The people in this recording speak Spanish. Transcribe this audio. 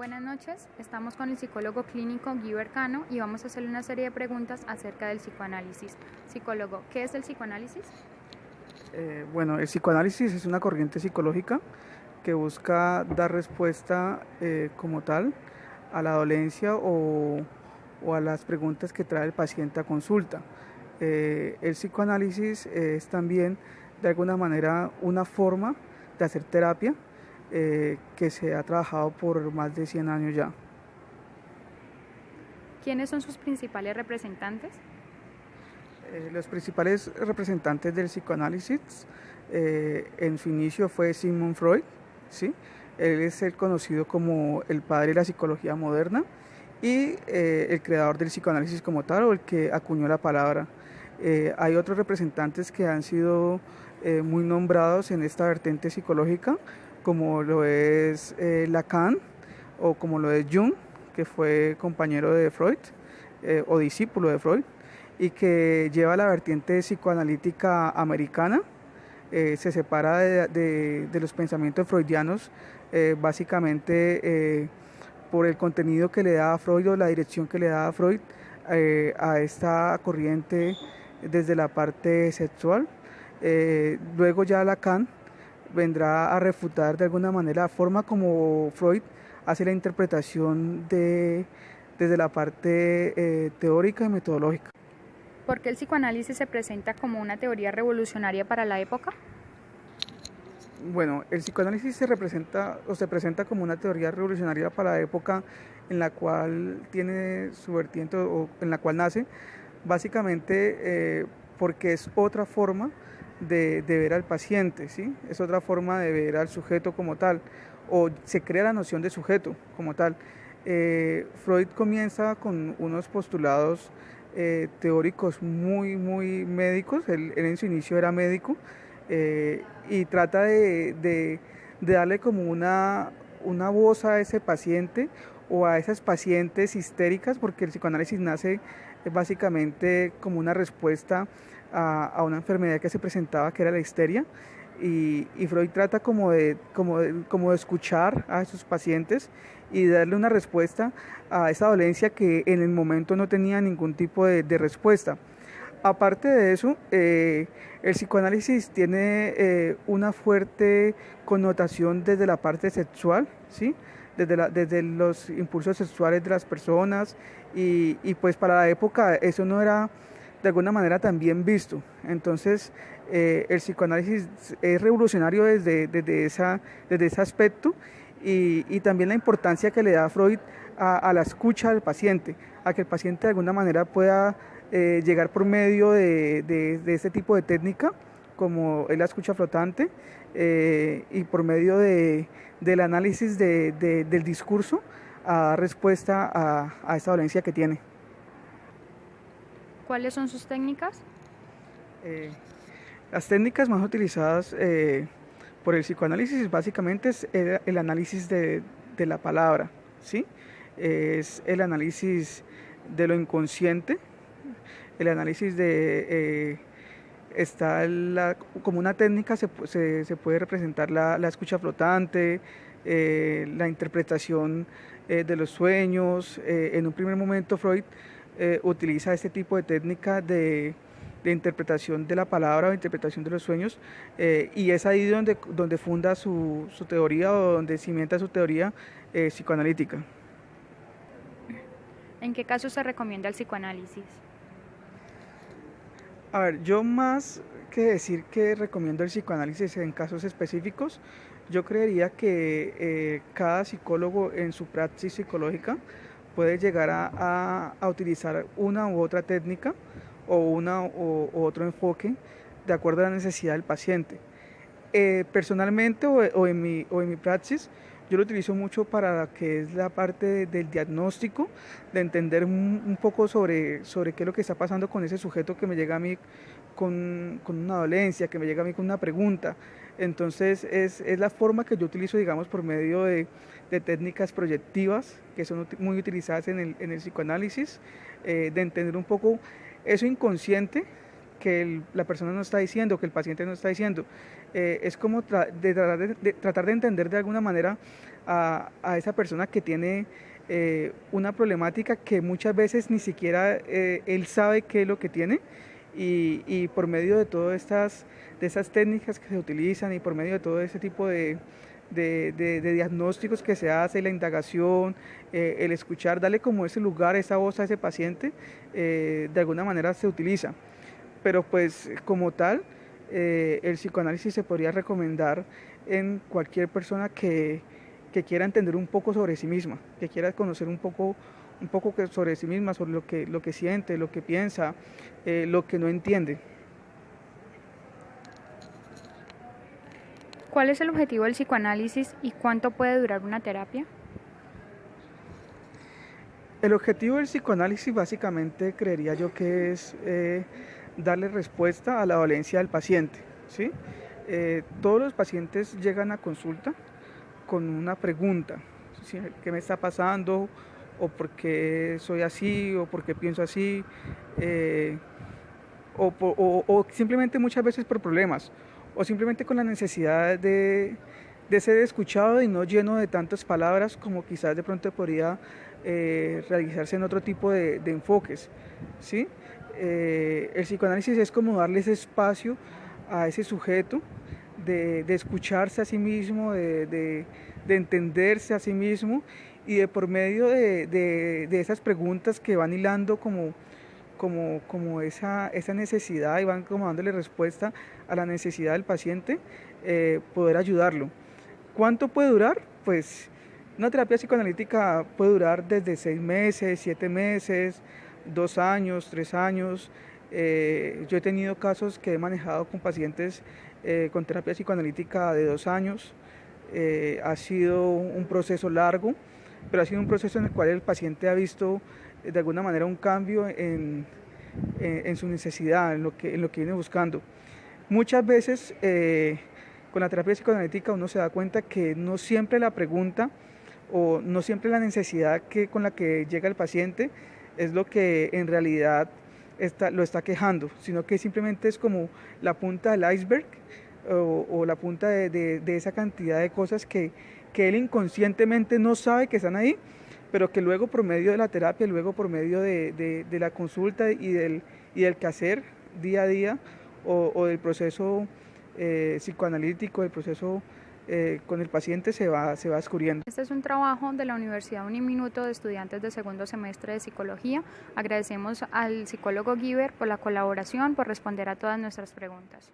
Buenas noches, estamos con el psicólogo clínico Guiber Cano y vamos a hacerle una serie de preguntas acerca del psicoanálisis. Psicólogo, ¿qué es el psicoanálisis? El psicoanálisis es una corriente psicológica que busca dar respuesta como tal a la dolencia o a las preguntas que trae el paciente a consulta. El psicoanálisis es también de alguna manera una forma de hacer terapia que se ha trabajado por más de 100 años ya. ¿Quiénes son sus principales representantes? Los principales representantes del psicoanálisis en su inicio fue Sigmund Freud, ¿sí? Él es el conocido como el padre de la psicología moderna y el creador del psicoanálisis como tal, o el que acuñó la palabra. Hay otros representantes que han sido muy nombrados en esta vertiente psicológica, como lo es Lacan o como lo es Jung, que fue compañero de Freud o discípulo de Freud, y que lleva la vertiente psicoanalítica americana. Se separa de los pensamientos freudianos básicamente por el contenido que le da a Freud o la dirección que le da a Freud a esta corriente desde la parte sexual. Luego ya Lacan vendrá a refutar de alguna manera la forma como Freud hace la interpretación desde la parte teórica y metodológica. ¿Por qué el psicoanálisis se presenta como una teoría revolucionaria para la época? Bueno, el psicoanálisis se presenta como una teoría revolucionaria para la época en la cual tiene su vertiente o en la cual nace, básicamente porque es otra forma de ver al paciente, ¿sí? Es otra forma de ver al sujeto como tal, o se crea la noción de sujeto como tal. Freud comienza con unos postulados teóricos muy médicos. Él en su inicio era médico y trata de darle como una voz a ese paciente o a esas pacientes histéricas, porque el psicoanálisis nace básicamente como una respuesta a una enfermedad que se presentaba, que era la histeria, y Freud trata como de escuchar a esos pacientes y darle una respuesta a esa dolencia que en el momento no tenía ningún tipo de respuesta. Aparte de eso, el psicoanálisis tiene una fuerte connotación desde la parte sexual, ¿sí? Desde los impulsos sexuales de las personas y pues para la época eso no era de alguna manera tan bien visto. Entonces el psicoanálisis es revolucionario desde ese aspecto y también la importancia que le da Freud a la escucha del paciente, a que el paciente de alguna manera pueda llegar por medio de este tipo de técnica, como es la escucha flotante, y por medio del análisis del discurso, a dar respuesta a esta dolencia que tiene. ¿Cuáles son sus técnicas? Las técnicas más utilizadas por el psicoanálisis básicamente es el análisis de la palabra, ¿sí? Es el análisis de lo inconsciente, el análisis como una técnica se puede representar la escucha flotante, la interpretación de los sueños. En un primer momento Freud utiliza este tipo de técnica de interpretación de la palabra o interpretación de los sueños, y es ahí donde funda su teoría o donde cimienta su teoría psicoanalítica. ¿En qué casos se recomienda el psicoanálisis? A ver, yo más que decir que recomiendo el psicoanálisis en casos específicos, yo creería que cada psicólogo en su praxis psicológica puede llegar a utilizar una u otra técnica o otro enfoque de acuerdo a la necesidad del paciente. Personalmente o en mi praxis, yo lo utilizo mucho para que es la parte del diagnóstico, de entender un poco sobre qué es lo que está pasando con ese sujeto que me llega a mí con una dolencia, que me llega a mí con una pregunta. Entonces es la forma que yo utilizo, digamos, por medio de técnicas proyectivas que son muy utilizadas en el psicoanálisis, de entender un poco eso inconsciente la persona no está diciendo, que el paciente no está diciendo. Es como tratar de entender de alguna manera a esa persona que tiene una problemática que muchas veces ni siquiera él sabe qué es lo que tiene, y por medio de todas esas técnicas que se utilizan y por medio de todo ese tipo de diagnósticos que se hace, la indagación, el escuchar, darle como ese lugar, esa voz a ese paciente, de alguna manera se utiliza. Pero pues como tal, el psicoanálisis se podría recomendar en cualquier persona que quiera entender un poco sobre sí misma, que quiera conocer un poco sobre sí misma, sobre lo que siente, lo que piensa, lo que no entiende. ¿Cuál es el objetivo del psicoanálisis y cuánto puede durar una terapia? El objetivo del psicoanálisis básicamente creería yo que es darle respuesta a la dolencia del paciente, ¿sí? Todos los pacientes llegan a consulta con una pregunta, ¿sí? ¿Qué me está pasando? ¿O por qué soy así? ¿O por qué pienso así? O simplemente muchas veces por problemas, o simplemente con la necesidad de ser escuchado y no lleno de tantas palabras como quizás de pronto podría realizarse en otro tipo de enfoques, ¿sí? El psicoanálisis es como darle ese espacio a ese sujeto de escucharse a sí mismo, de entenderse a sí mismo, y de por medio de esas preguntas que van hilando como esa necesidad y van como dándole respuesta a la necesidad del paciente, poder ayudarlo. ¿Cuánto puede durar? Pues una terapia psicoanalítica puede durar desde 6 meses, 7 meses, 2 años, 3 años. Yo he tenido casos que he manejado con pacientes con terapia psicoanalítica de 2 años. Ha sido un proceso largo, pero ha sido un proceso en el cual el paciente ha visto de alguna manera un cambio en su necesidad, en lo que viene buscando. Muchas veces con la terapia psicoanalítica uno se da cuenta que no siempre la pregunta o no siempre la necesidad con la que llega el paciente es lo que en realidad lo está quejando, sino que simplemente es como la punta del iceberg, o la punta de esa cantidad de cosas que él inconscientemente no sabe que están ahí, pero que luego por medio de la terapia, luego por medio de la consulta y del quehacer día a día, o del proceso psicoanalítico, del proceso con el paciente se va descubriendo. Este es un trabajo de la Universidad Uniminuto de estudiantes de segundo semestre de psicología. Agradecemos al psicólogo Guiber por la colaboración, por responder a todas nuestras preguntas.